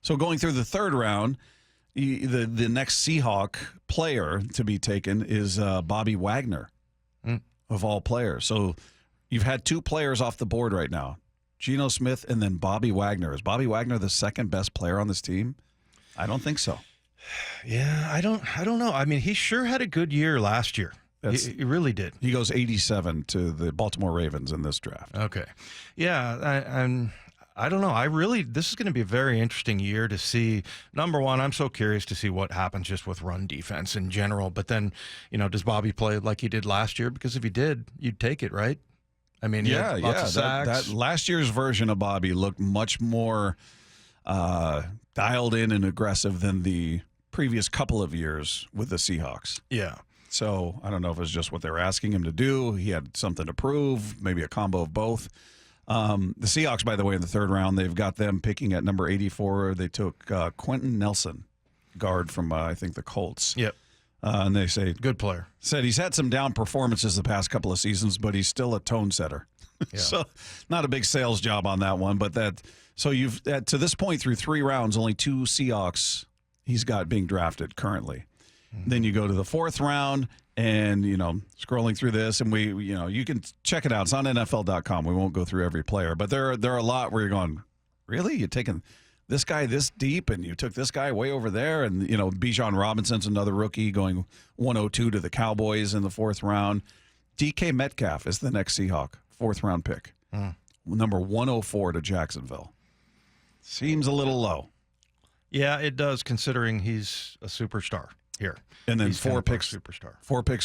So going through the third round, the next Seahawk player to be taken is Bobby Wagner, of all players. So you've had two players off the board right now, Geno Smith and then Bobby Wagner. Is Bobby Wagner the second best player on this team? I don't think so. Yeah, I don't know. I mean, he sure had a good year last year. He really did. He goes 87 to the Baltimore Ravens in this draft. Okay. Yeah, I don't know. This is going to be a very interesting year to see. Number one, I'm so curious to see what happens just with run defense in general. But then, does Bobby play like he did last year? Because if he did, you'd take it, right? I mean, he had lots of sacks. That last year's version of Bobby looked much more dialed in and aggressive than the previous couple of years with the Seahawks. Yeah. So I don't know if it was just what they were asking him to do. He had something to prove, maybe a combo of both. The Seahawks, by the way, in the third round, they've got them picking at number 84. They took Quentin Nelson, guard from, I think, the Colts. Yep. And they say, good player. Said he's had some down performances the past couple of seasons, but he's still a tone setter. Yeah. So not a big sales job on that one. But so you've, to this point through three rounds, only two Seahawks he's got being drafted currently. Then you go to the fourth round, and scrolling through this, and you can check it out. It's on NFL.com. We won't go through every player, but there are a lot where you're going, really? You're taking this guy this deep, and you took this guy way over there, and Bijan Robinson's another rookie going 102 to the Cowboys in the fourth round. DK Metcalf is the next Seahawk, fourth round pick, number 104 to Jacksonville. Seems a little low. Yeah, it does, considering he's a superstar here. And then he's four picks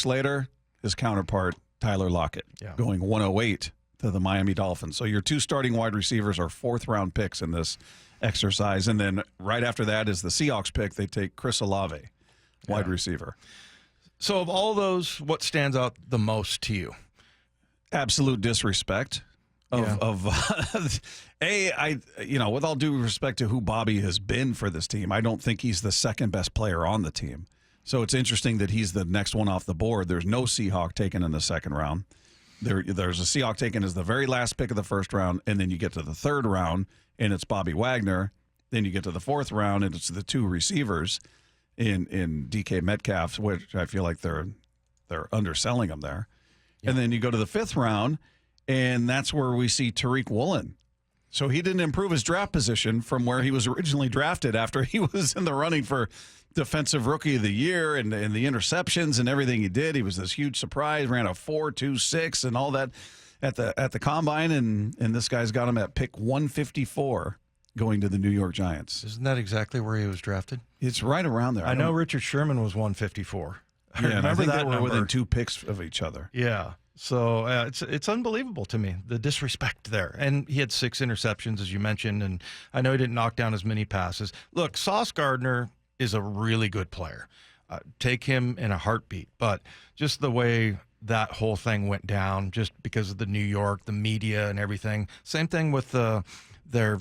later, his counterpart, Tyler Lockett, going 108 to the Miami Dolphins. So your two starting wide receivers are fourth-round picks in this exercise. And then right after that is the Seahawks pick. They take Chris Olave, wide receiver. So of all those, what stands out the most to you? Absolute disrespect. With all due respect to who Bobby has been for this team, I don't think he's the second best player on the team. So it's interesting that he's the next one off the board. There's no Seahawk taken in the second round. There's a Seahawk taken as the very last pick of the first round, and then you get to the third round, and it's Bobby Wagner. Then you get to the fourth round, and it's the two receivers in DK Metcalf, which I feel like they're underselling him there. Yeah. And then you go to the fifth round, and that's where we see Tariq Woolen. So he didn't improve his draft position from where he was originally drafted after he was in the running for Defensive Rookie of the Year and the interceptions and everything he did. He was this huge surprise, ran a 4.26 and all that at the combine, and this guy's got him at pick 154 going to the New York Giants. Isn't that exactly where he was drafted? It's right around there. I know Richard Sherman was 154. I remember that they were within two picks of each other. Yeah. So it's unbelievable to me, the disrespect there. And he had 6 interceptions, as you mentioned, and I know he didn't knock down as many passes. Look, Sauce Gardner is a really good player. Take him in a heartbeat. But just the way that whole thing went down, just because of the New York, the media and everything. Same thing with their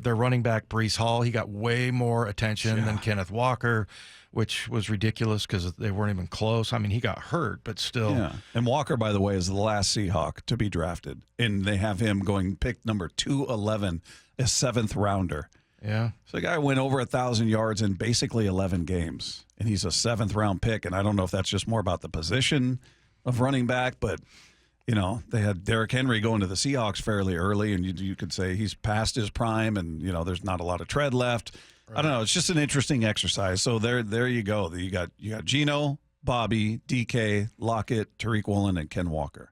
running back, Breece Hall. He got way more attention than Kenneth Walker, which was ridiculous because they weren't even close. I mean, he got hurt, but still. Yeah. And Walker, by the way, is the last Seahawk to be drafted. And they have him going pick number 211, a 7th rounder. Yeah. So the guy went over 1,000 yards in basically 11 games. And he's a 7th round pick. And I don't know if that's just more about the position of running back, but, they had Derrick Henry going to the Seahawks fairly early. And you could say he's past his prime and, there's not a lot of tread left. Right. I don't know. It's just an interesting exercise. So there you go. You got Geno, Bobby, DK, Lockett, Tariq Woolen, and Ken Walker.